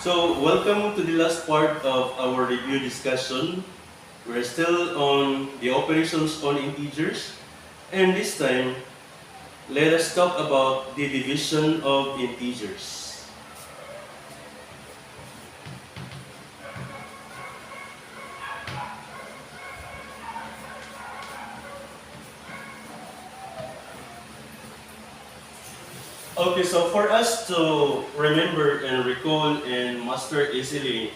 So, welcome to the last part of our review discussion. We're still on the operations on integers, and this time, let us talk about the division of integers. Okay, so for us to remember and recall and master easily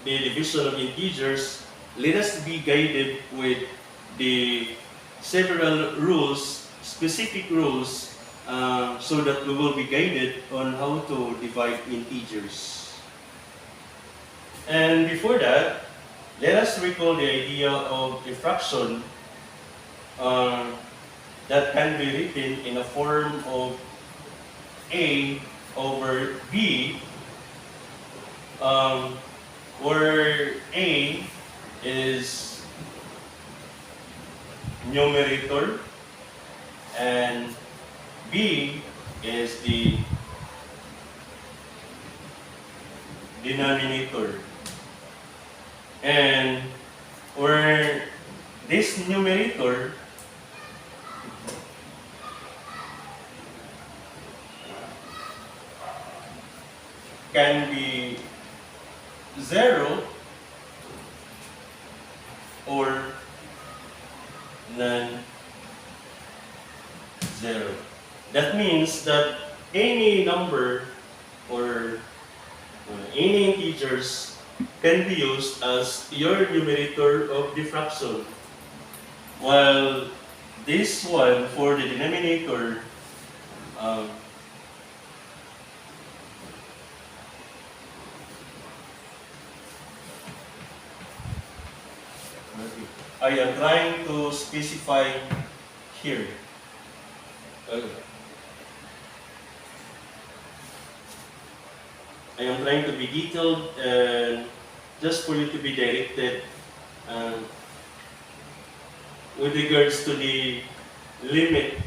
the division of integers, let us be guided with the several rules, specific rules, so that we will be guided on how to divide integers. And before that, let us recall the idea of a fraction that can be written in a form of A over B, where A is numerator and B is the denominator. And where this numerator can be 0 or non-zero. That means that any number or any integers can be used as your numerator of the fraction, while this one for the denominator I am trying to specify here. I am trying to be detailed and just for you to be directed with regards to the limit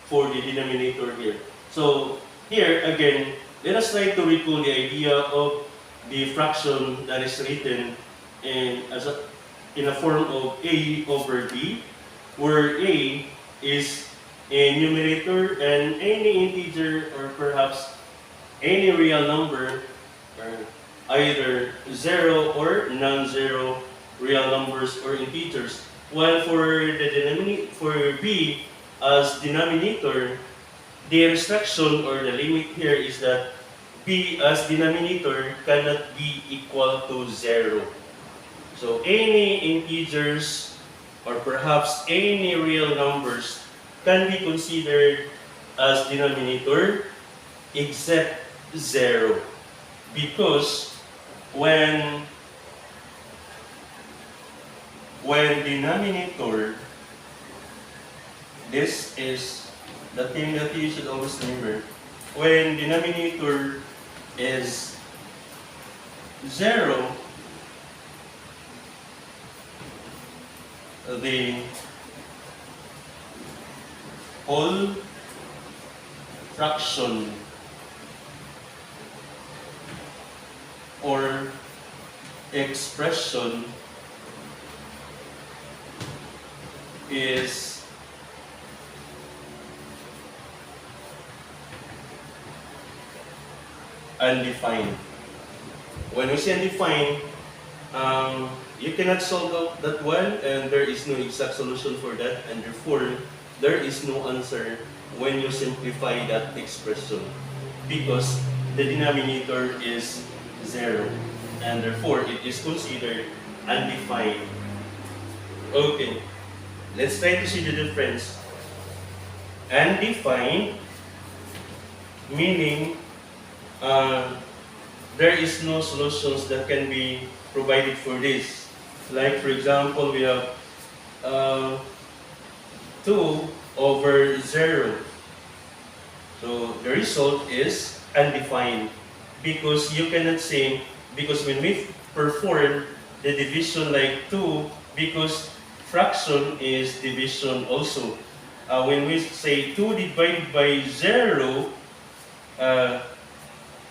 for the denominator here. So here again, let us try to recall the idea of the fraction that is written in a form of A over B, where A is a numerator and any integer or perhaps any real number, either 0 or non-zero real numbers or integers. While for B as denominator, the restriction or the limit here is that B as denominator cannot be equal to 0. So any integers or perhaps any real numbers can be considered as denominator except 0, because when denominator, this is the thing that you should always remember, when denominator is 0, the whole fraction or expression is undefined. When we say undefined, you cannot solve out that one, and there is no exact solution for that, and therefore there is no answer when you simplify that expression, because the denominator is 0, and therefore it is considered undefined. Okay, let's try to see the difference. Undefined meaning there is no solutions that can be provided for this. Like for example, we have 2 over 0. So the result is undefined, because you cannot say, because when we perform the division like 2, because fraction is division also. When we say 2 divided by 0,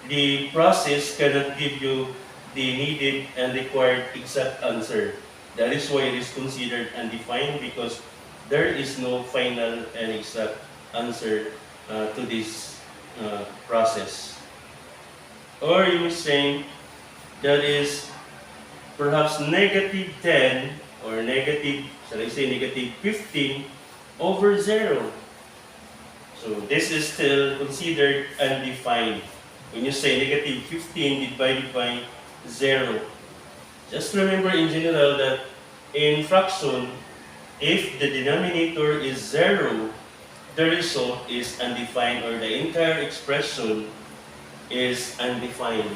the process cannot give you the needed and required exact answer. That is why it is considered undefined, because there is no final and exact answer to this process. Or you may say that is perhaps negative 10 or negative, shall I say negative 15 over 0. So this is still considered undefined. When you say negative 15 divided by 0, just remember in general that in fraction, if the denominator is 0, the result is undefined, or the entire expression is undefined.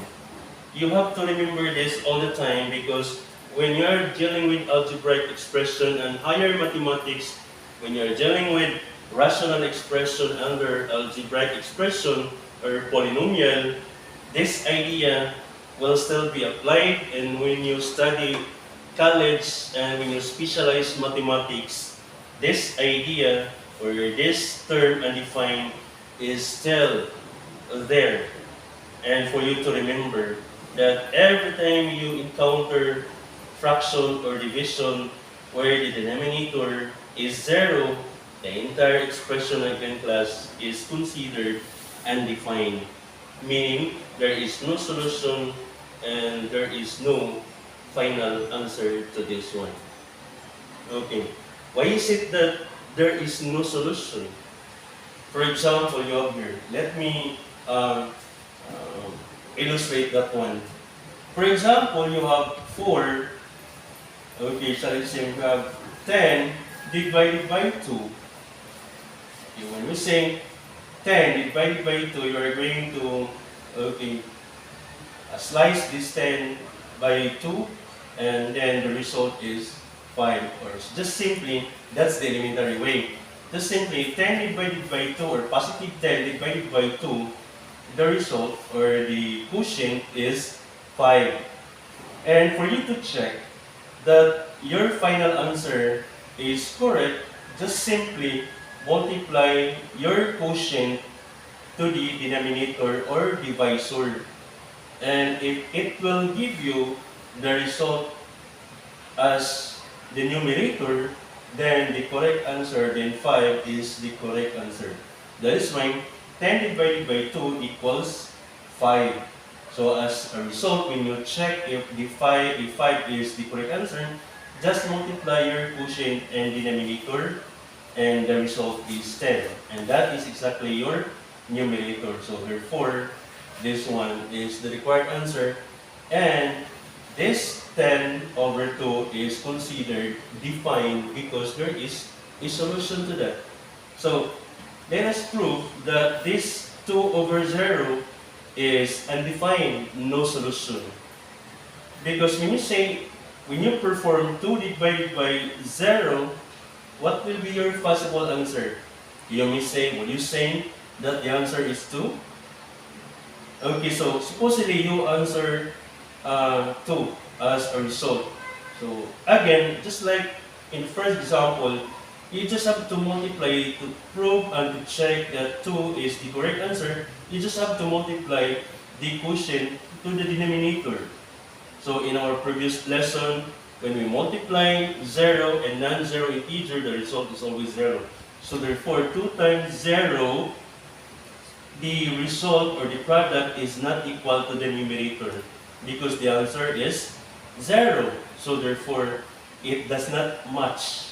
You have to remember this all the time, because when you are dealing with algebraic expression and higher mathematics, when you are dealing with rational expression under algebraic expression or polynomial, this idea will still be applied. And when you study college and when you specialize mathematics, this idea or this term undefined is still there. And for you to remember that every time you encounter fraction or division where the denominator is 0, the entire expression again class is considered undefined, meaning there is no solution and there is no final answer to this one. Okay, why is it that there is no solution? For example, you have here, let me illustrate that one. For example, you have 4, okay, shall I say you have 10 divided by 2. Okay, when we say 10 divided by 2, you are going to, okay, slice this 10 by 2, and then the result is 5. Or just simply, that's the elementary way. Just simply 10 divided by 2, or positive 10 divided by 2, the result or the quotient is 5. And for you to check that your final answer is correct, just simply multiply your quotient to the denominator or divisor. And if it will give you the result as the numerator, then the correct answer, then 5 is the correct answer. That is why 10 divided by 2 equals 5. So as a result, when you check if 5 is the correct answer, just multiply your quotient and denominator, and the result is 10. And that is exactly your numerator. So therefore, this one is the required answer. And this 10 over 2 is considered defined because there is a solution to that. So let us prove that this 2 over 0 is undefined, no solution. Because when you perform 2 divided by 0, what will be your possible answer? You may say, will you say that the answer is 2? Okay, so supposedly you answer 2 as a result. So again, just like in the first example, you just have to multiply to prove and to check that 2 is the correct answer. You just have to multiply the quotient to the denominator. So in our previous lesson, when we multiply 0 and non-zero integer, the result is always 0. So therefore, 2 times 0, the result or the product is not equal to the numerator because the answer is 0. So therefore, it does not match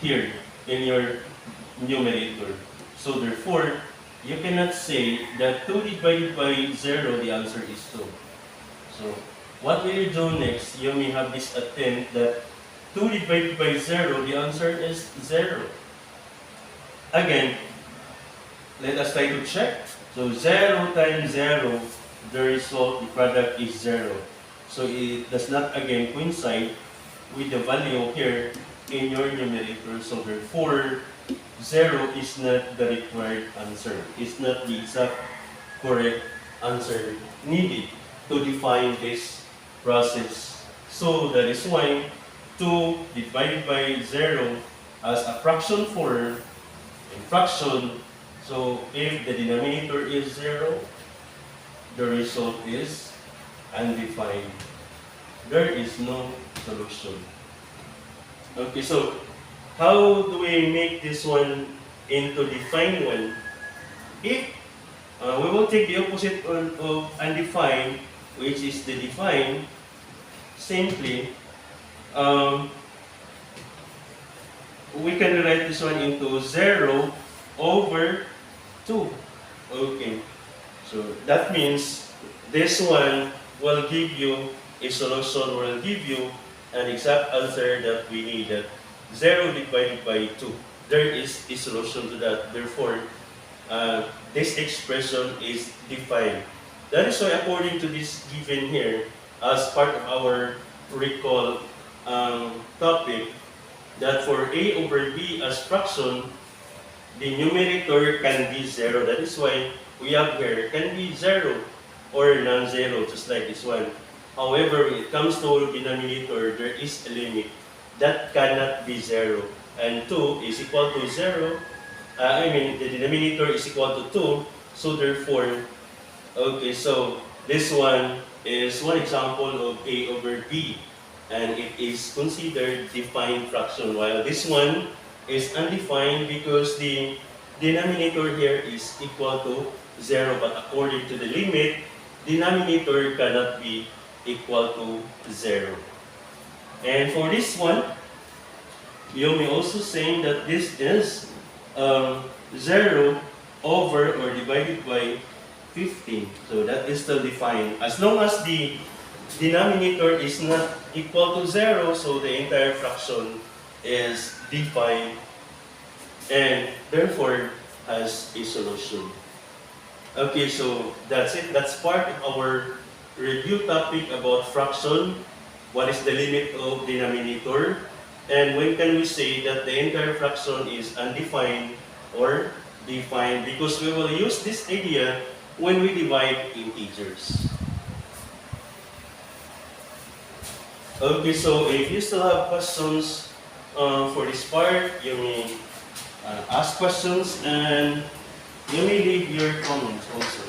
here in your numerator. So therefore, you cannot say that 2 divided by 0, the answer is 2. So what will you do next? You may have this attempt that 2 divided by 0, the answer is 0. Again, let us try to check. So 0 times 0, the result, the product is 0. So it does not again coincide with the value here in your numerator. So therefore, 0 is not the required answer. It's not the exact correct answer needed to define this process. So that is why 2 divided by 0 as a fraction form, in fraction, so if the denominator is 0, the result is undefined. There is no solution. Okay, so how do we make this one into defined one? If we will take the opposite of undefined, which is the defined, simply we can rewrite this one into 0 over 2. Okay, so that means this one will give you a solution, will give you an exact answer that we need, that 0 divided by 2. There is a solution to that. Therefore, this expression is defined. That is why, according to this given here, as part of our recall topic, that for a over b as fraction, the numerator can be 0. That is why we have here can be 0 or non-zero, just like this one. However, when it comes to denominator, there is a limit. That cannot be 0. And 2 is equal to 0. The denominator is equal to 2. So therefore, okay, so this one is one example of a over b. And it is considered defined fraction, while this one is undefined because the denominator here is equal to 0. But according to the limit, denominator cannot be equal to 0. And for this one, you may also say that this is 0 over or divided by 15. So that is still defined. As long as the denominator is not equal to 0, so the entire fraction is defined and therefore has a solution. Okay, so that's it. That's part of our review topic about fraction. What is the limit of denominator? And when can we say that the entire fraction is undefined or defined? Because we will use this idea when we divide integers. Okay, so if you still have questions for this part, you may ask questions and you may leave your comments also.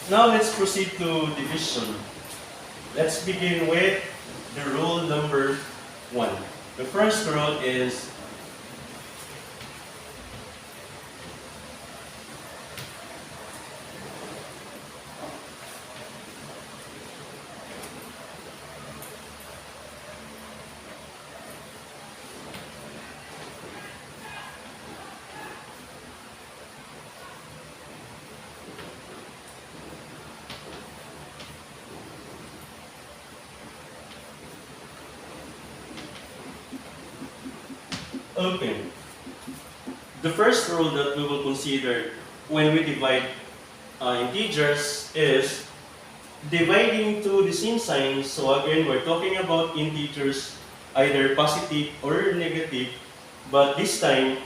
Now let's proceed to division. Let's begin with the rule number 1. The first rule is okay. The first rule that we will consider when we divide integers is dividing to the same signs. So again, we're talking about integers either positive or negative, but this time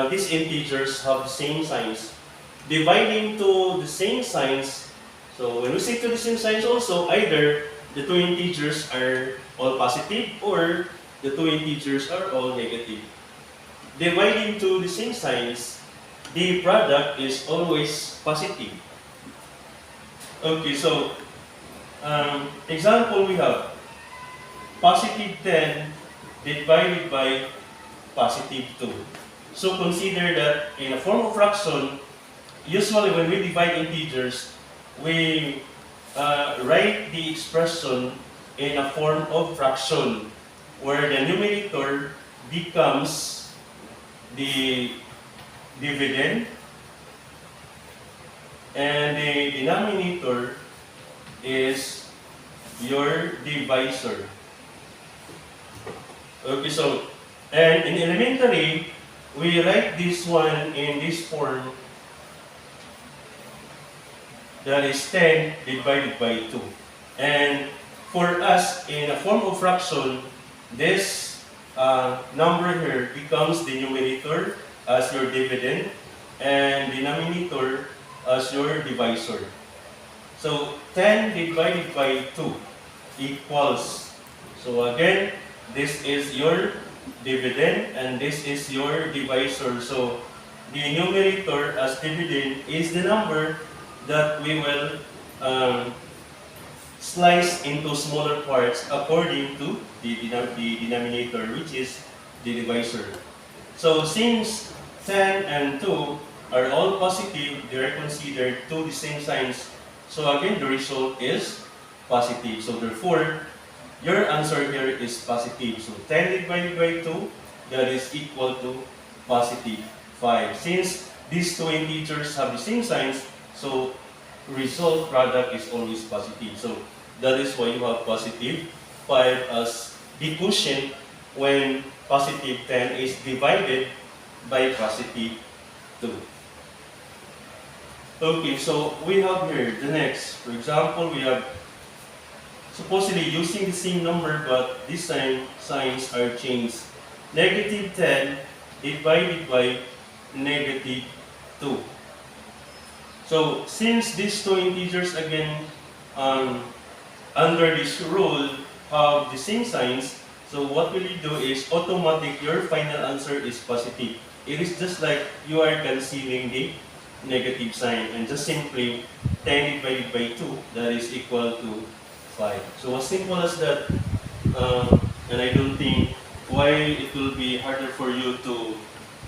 these integers have the same signs. Dividing to the same signs, so when we say to the same signs also, either the two integers are all positive or the two integers are all negative. Dividing to the same signs, the product is always positive. Okay, so example we have positive 10 divided by positive 2. So consider that in a form of fraction, usually when we divide integers, we write the expression in a form of fraction where the numerator becomes the dividend and the denominator is your divisor. Okay, so, and in elementary, we write this one in this form, that is 10 divided by 2. And for us, in a form of fraction, this number here becomes the numerator as your dividend and denominator as your divisor. So 10 divided by 2 equals, so again, this is your dividend and this is your divisor. So the numerator as dividend is the number that we will um, slice into smaller parts according to the denominator, which is the divisor. So since 10 and 2 are all positive, they are considered two the same signs. So again, the result is positive. So therefore, your answer here is positive. So 10 divided by 2, that is equal to positive 5. Since these two integers have the same signs, so result product is always positive. So that is why you have positive 5 as the quotient when positive 10 is divided by positive 2. Okay, so we have here the next. For example, we have supposedly using the same number, but this time signs are changed. Negative 10 divided by negative 2. So since these two integers again under this rule have the same signs, so what will you do is automatic your final answer is positive. It is just like you are concealing the negative sign and just simply 10 divided by 2, that is equal to 5. So as simple as that, and I don't think why it will be harder for you to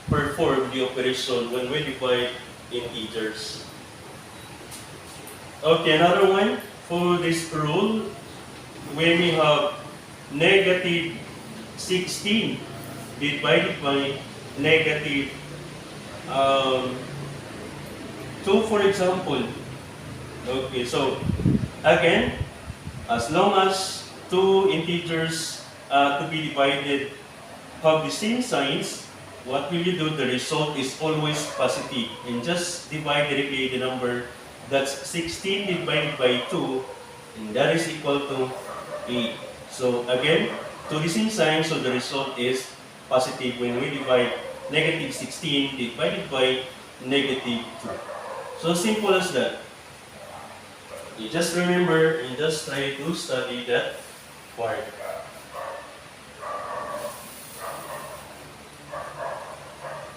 perform the operation when we divide integers. Okay, another one for this rule, when we have negative 16 divided by negative 2, for example. Okay, so again, as long as two integers to be divided have the same signs, what will you do? The result is always positive. And just divide directly the number. That's 16 divided by 2, and that is equal to 8. So again, to the same sign, so the result is positive when we divide negative 16 divided by negative 2. So simple as that. You just remember and just try to study that part.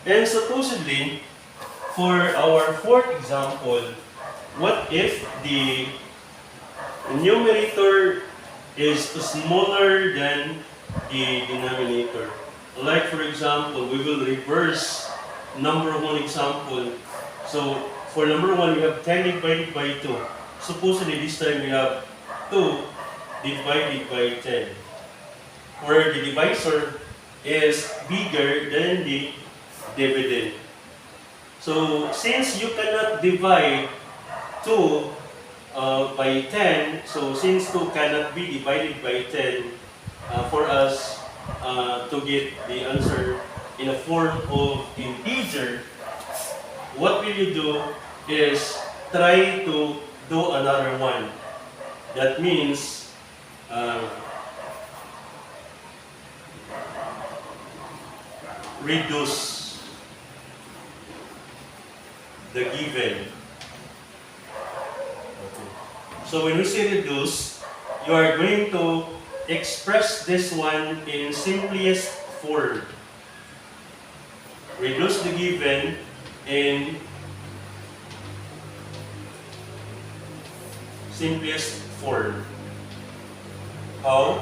And supposedly, for our fourth example, what if the numerator is smaller than the denominator? Like for example, we will reverse number 1 example. So for number 1, we have 10 divided by 2. Supposedly this time we have 2 divided by 10. Where the divisor is bigger than the dividend. So since you cannot divide 2 by 10, so since 2 cannot be divided by 10, for us to get the answer in a form of integer, what will you do is try to do another one. That means reduce the given. Okay. So when we say reduce, you are going to express this one in simplest form. Reduce the given in simplest form. How?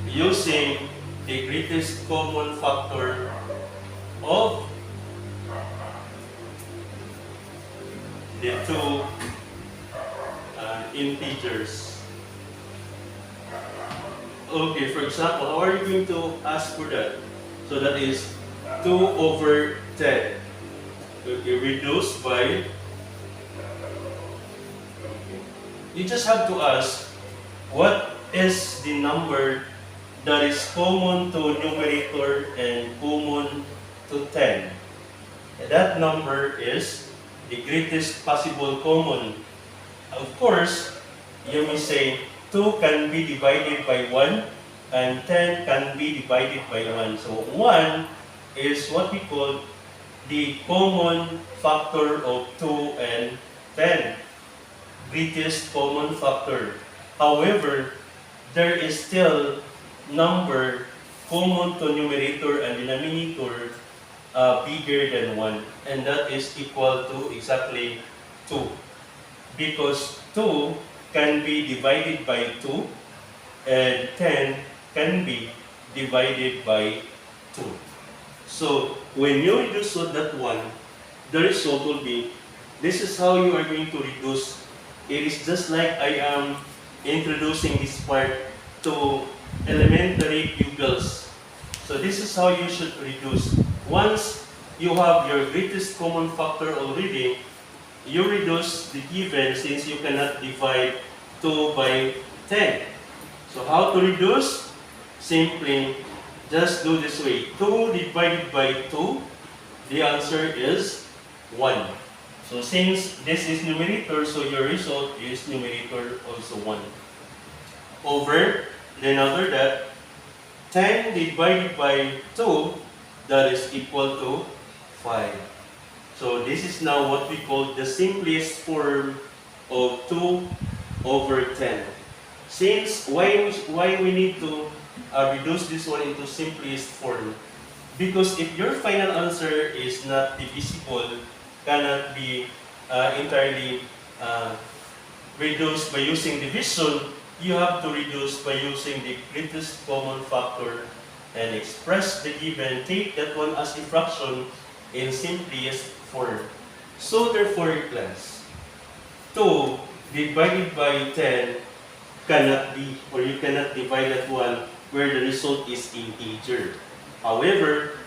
Using the greatest common factor of the two integers. Okay, for example, how are you going to ask for that? So that is 2 over 10. Okay, reduced by. You just have to ask, what is the number that is common to numerator and common to 10? And that number is the greatest possible common. Of course, you may say 2 can be divided by 1 and 10 can be divided by 1. So 1 is what we call the common factor of 2 and 10. Greatest common factor. However, there is still number common to numerator and denominator bigger than 1, and that is equal to exactly 2. Because 2 can be divided by 2, and 10 can be divided by 2. So when you reduce that 1, the result will be, this is how you are going to reduce. It is just like I am introducing this part to elementary pupils. So this is how you should reduce. Once you have your greatest common factor already, you reduce the given since you cannot divide 2 by 10. So how to reduce? Simply just do this way. 2 divided by 2, the answer is 1. So since this is numerator, so your result is numerator also 1. Over, then after that, 10 divided by 2, that is equal to 5. So this is now what we call the simplest form of 2 over 10. Since, why we need to reduce this one into simplest form? Because if your final answer is not divisible, cannot be entirely reduced by using division, you have to reduce by using the greatest common factor and express the given, take that one as a fraction in simplest form. So therefore, class, 2 divided by 10 cannot be, or you cannot divide that one where the result is integer. However,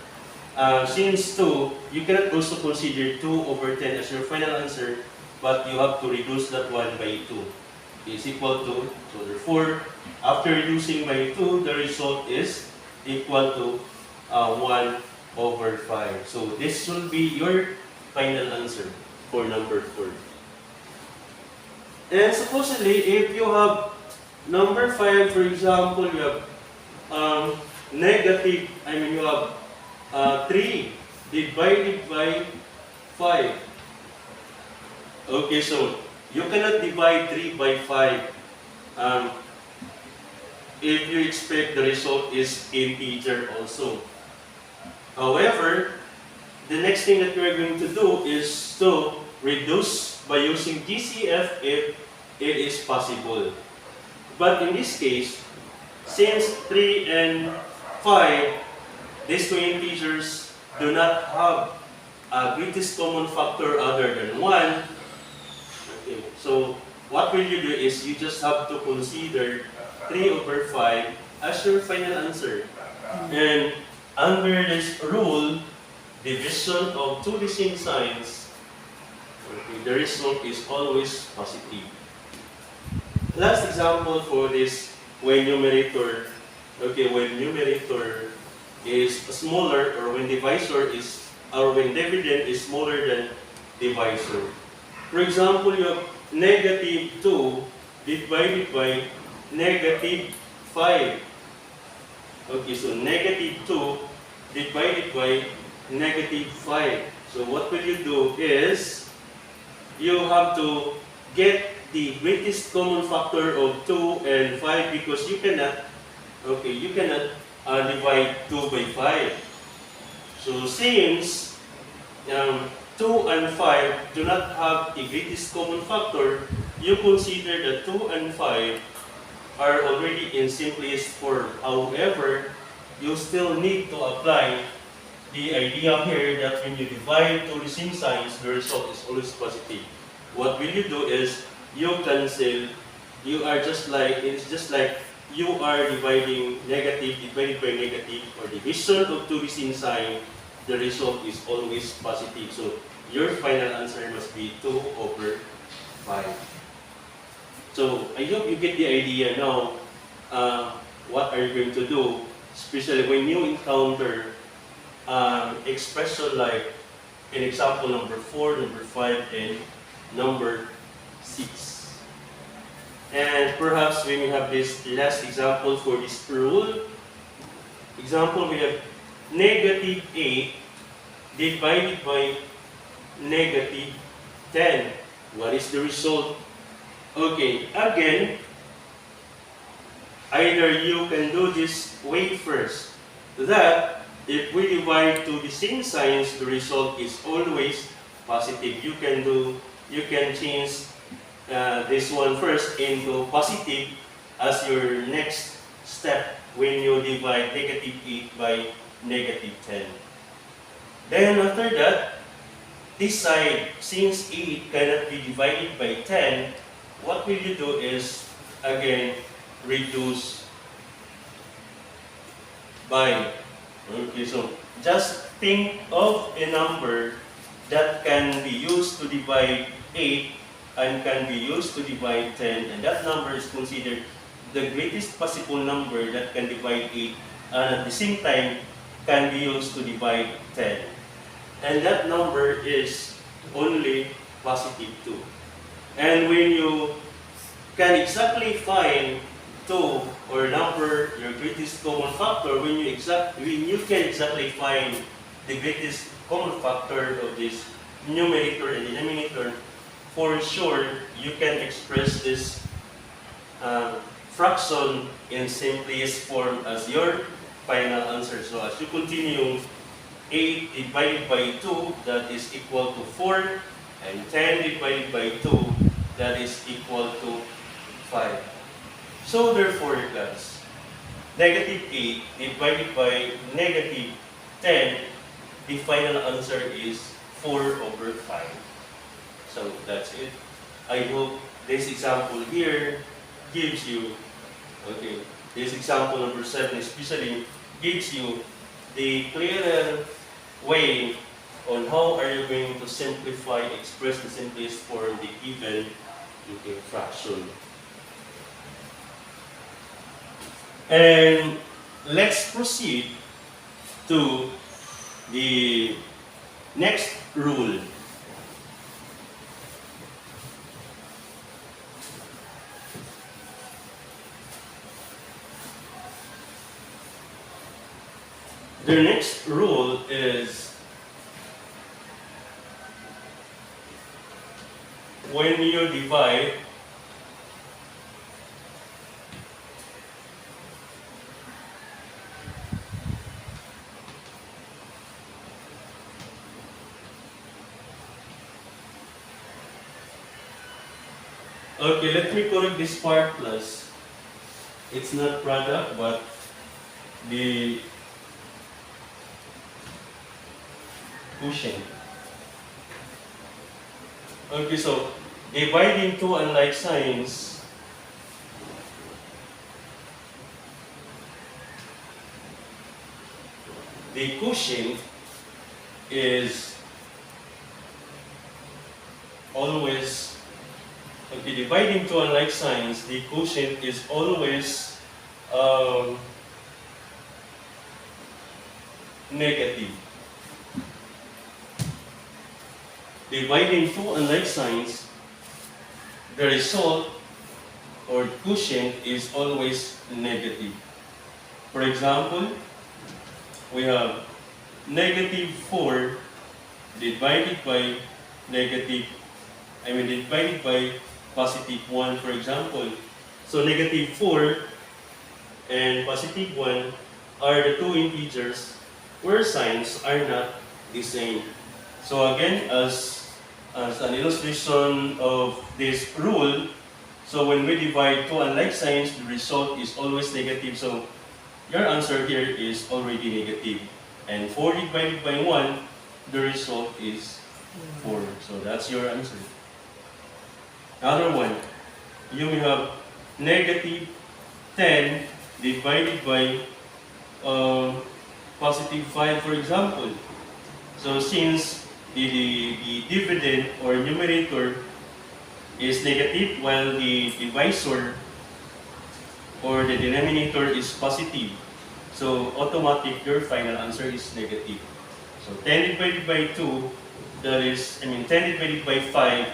since 2, you cannot also consider 2 over 10 as your final answer, but you have to reduce that one by 2. Is equal to, so therefore, after reducing by 2, the result is equal to 1 over 5. So this will be your final answer for number 4. And supposedly, if you have number 5, for example, you have negative, you have 3 divided by 5. Okay, so you cannot divide 3 by 5 if you expect the result is integer also. However, the next thing that we are going to do is to reduce by using GCF if it is possible. But in this case, since 3 and 5, these two integers do not have a greatest common factor other than 1, okay, so what will you do is you just have to consider 3 over 5 as your final answer. And under this rule, division of two distinct signs, okay, the result is always positive. Last example for this, when numerator is smaller, or when divisor is, or when dividend is smaller than divisor. For example, you have negative 2 divided by negative 5. Okay, so negative 2 divided by negative 5. So what will you do is, you have to get the greatest common factor of 2 and 5 because you cannot divide 2 by 5. So since 2 and 5 do not have the greatest common factor, you consider that 2 and 5 are already in simplest form. However, you still need to apply the idea here that when you divide two distinct signs, the result is always positive. What will you do is, you cancel, it's just like you are dividing negative divided by negative, or division of two distinct signs, the result is always positive. So your final answer must be 2 over 5. So I hope you get the idea now. What are you going to do, especially when you encounter expression like in example number 4, number 5, and number 6. And perhaps when we have this last example for this rule, example, we have negative 8 divided by negative 10. What is the result? Okay, again, either you can do this way first, that if we divide to the same signs, the result is always positive. You can change this one first into positive as your next step when you divide negative 8 by negative 10. Then after that, this side, since 8 cannot be divided by 10, what will you do is, again, reduce by. Okay, so just think of a number that can be used to divide 8 and can be used to divide 10, and that number is considered the greatest possible number that can divide 8 and at the same time can be used to divide 10. And that number is only positive 2. And when you can exactly find 2 or number, your greatest common factor, when you can exactly find the greatest common factor of this numerator and denominator, for sure you can express this fraction in simplest form as your final answer. So as you continue, 8 divided by 2, that is equal to 4, and 10 divided by 2, that is equal to 5. So therefore, class, negative 8 divided by negative 10, the final answer is 4 over 5. So that's it. I hope this example here gives you, okay, this example number 7 especially gives you the clearer way on how are you going to simplify, express the simplest form, the given fraction. And let's proceed to the next rule. The next rule is when you divide okay, let me correct this part plus. It's not product, but the quotient. Okay, so dividing two unlike signs, the quotient is always, okay, dividing two unlike signs, the quotient is always negative. Dividing two unlike signs, the result or quotient is always negative. For example, we have negative 4 divided by divided by positive 1, for example. So negative 4 and positive 1 are the two integers where signs are not the same. So again, as an illustration of this rule, so when we divide two unlike signs, the result is always negative. So your answer here is already negative. And 4 divided by 1, the result is 4. So that's your answer. Another one, you will have negative 10 divided by positive 5, for example. So since the dividend or numerator is negative while the divisor or the denominator is positive, so automatic your final answer is negative. So 10 divided by 2, that is, 10 divided by 5,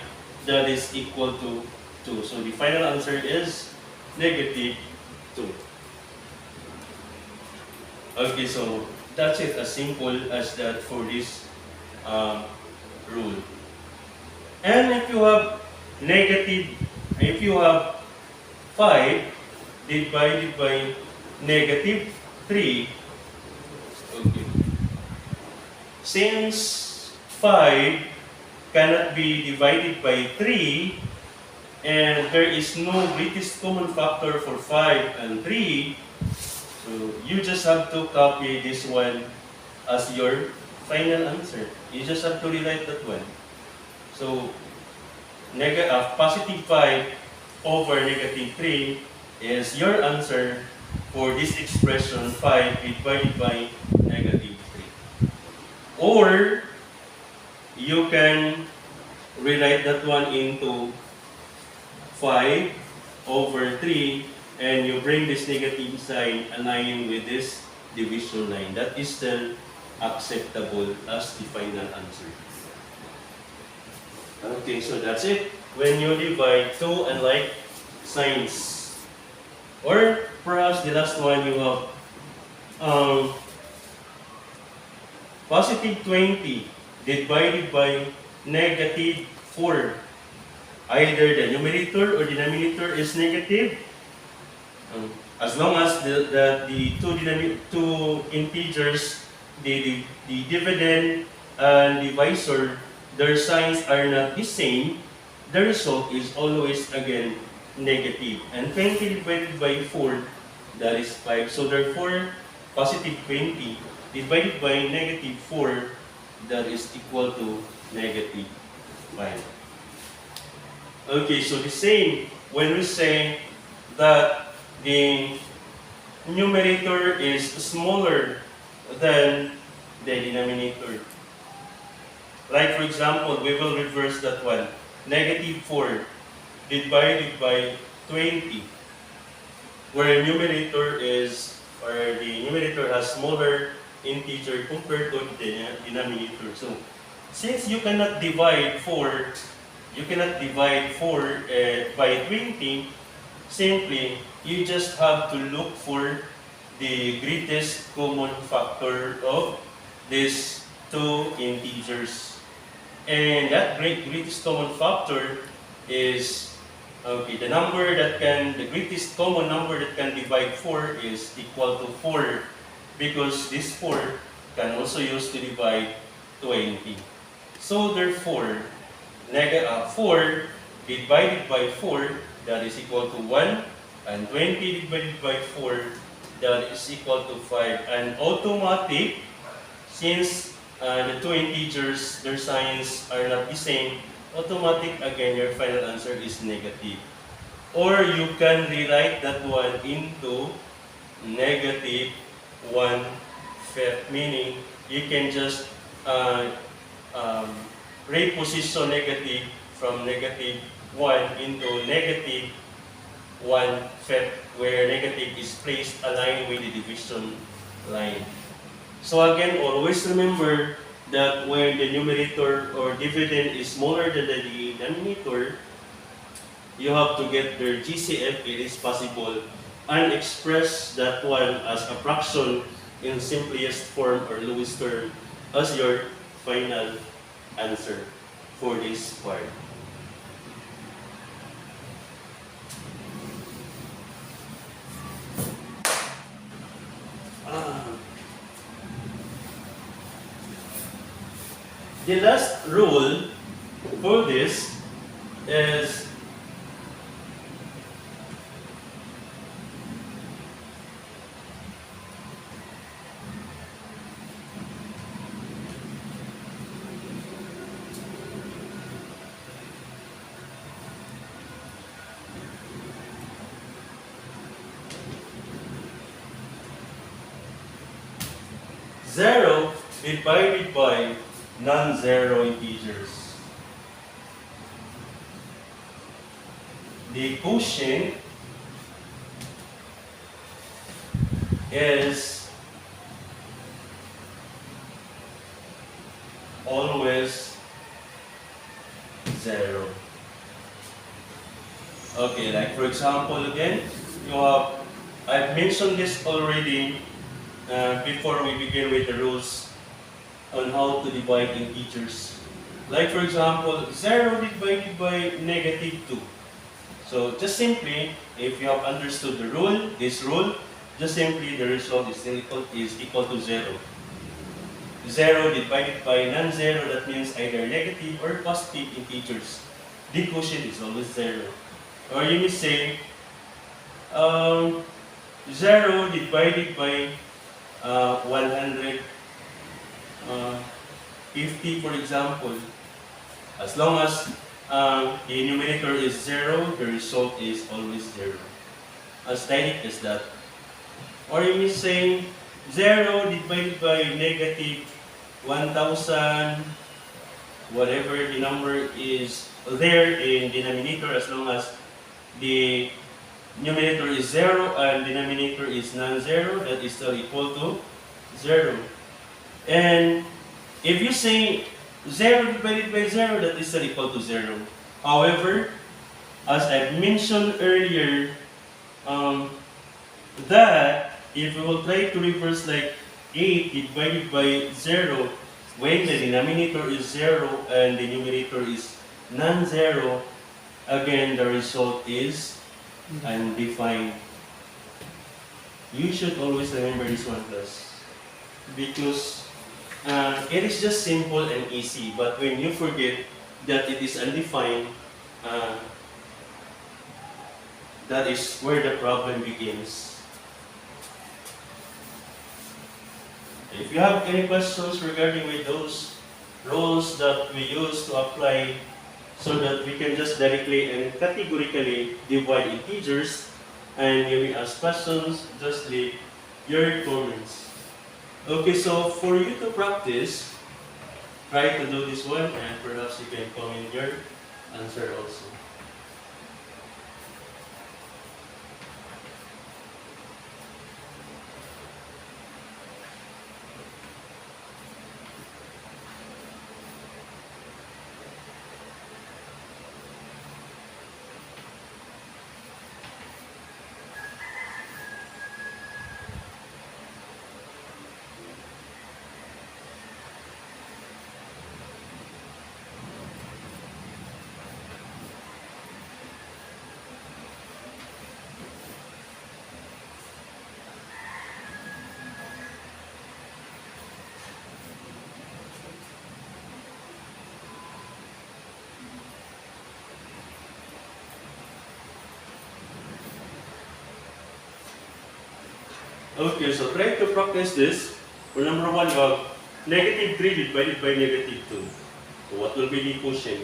that is equal to 2. So the final answer is negative 2. Okay, so that's it, as simple as that for this rule. And if you have if you have 5 divided by negative 3, okay, since 5 cannot be divided by 3, and there is no greatest common factor for 5 and 3, so you just have to copy this one as your final answer. You just have to rewrite that one. So, positive 5 over negative 3 is your answer for this expression 5 divided by negative 3. Or, you can rewrite that one into 5 over 3, and you bring this negative sign aligning with this division line. That is still acceptable as the final answer. Okay, so that's it. When you divide two unlike signs. Or perhaps the last one you have positive 20 divided by negative 4. Either the numerator or denominator is negative. As long as the two integers, the dividend and divisor, their signs are not the same, the result is always again negative. And 20 divided by 4, that is 5. So therefore, positive 20 divided by negative 4, that is equal to negative 5. Okay, so the same when we say that the numerator is smaller than the denominator. Like for example, we will reverse that one. Negative 4 divided by 20, where numerator is, or the numerator has smaller integer compared to the denominator. So, since you cannot divide 4 by 20, simply, you just have to look for the greatest common factor of these two integers. And that greatest common factor is, okay, the greatest common number that can divide 4 is equal to 4, because this 4 can also use to divide 20. So therefore, 4 divided by 4, that is equal to 1, and 20 divided by 4, that is equal to 5. And automatic, since the two integers, their signs are not the same, automatic again your final answer is negative. Or you can rewrite that one into negative 1/5, meaning you can just reposition negative from negative 1 into negative 1/5, where negative is placed aligned with the division line. So again, always remember that when the numerator or dividend is smaller than the denominator, you have to get their GCF, it is possible, and express that one as a fraction in simplest form or lowest term as your final answer for this part. The last rule for this is zero divided by non-zero integers. The quotient is always 0. Okay, like for example again, I've mentioned this already before we begin with the rules on how to divide integers. Like for example, 0 divided by negative 2. So just simply, if you have understood the rule, this rule, just simply the result is equal to 0. 0 divided by non-zero, that means either negative or positive integers. The quotient is always 0. Or you may say, 0 divided by 150, for example. As long as the numerator is 0, the result is always 0. As direct as that. Or you may say 0 divided by negative 1000, whatever the number is there in denominator, as long as the numerator is 0 and denominator is non-zero, that is still equal to 0. And if you say 0 divided by 0, that is still equal to 0. However, as I mentioned earlier, that if we will try to reverse like 8 divided by 0, when the denominator is 0 and the numerator is non-zero, again the result is undefined. You should always remember this one, class, because it is just simple and easy, but when you forget that it is undefined, that is where the problem begins. If you have any questions regarding with those rules that we use to apply so that we can just directly and categorically divide integers, and you may ask questions, just leave your comments. Okay, so for you to practice, try to do this one and perhaps you can comment your answer also. Okay, so try to practice this. For number 1, you have negative 3 divided by negative 2. So what will be the quotient?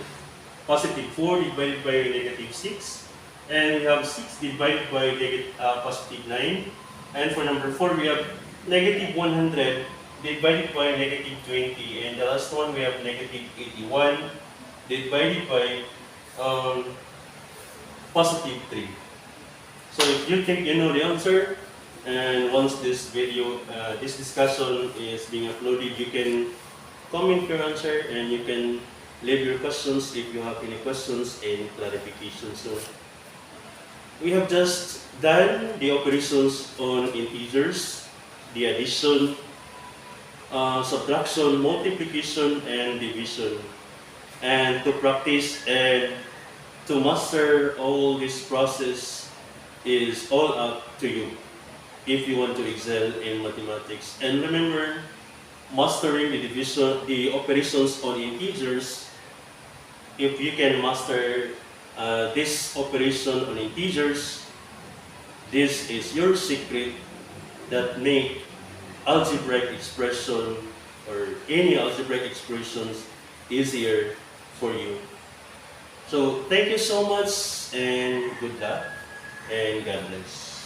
Positive 4 divided by negative 6. And we have 6 divided by positive 9. And for number 4, we have negative 100 divided by negative 20. And the last one, we have negative 81 divided by positive 3. So if you think you know the answer, and once this video, this discussion is being uploaded, you can comment your answer and you can leave your questions if you have any questions and clarification. So we have just done the operations on integers, the addition, subtraction, multiplication, and division. And to practice and to master all this process is all up to you if you want to excel in mathematics. And remember, mastering the division, the operations on integers, if you can master this operation on integers, this is your secret that make algebraic expression or any algebraic expressions easier for you. So thank you so much and good luck and God bless.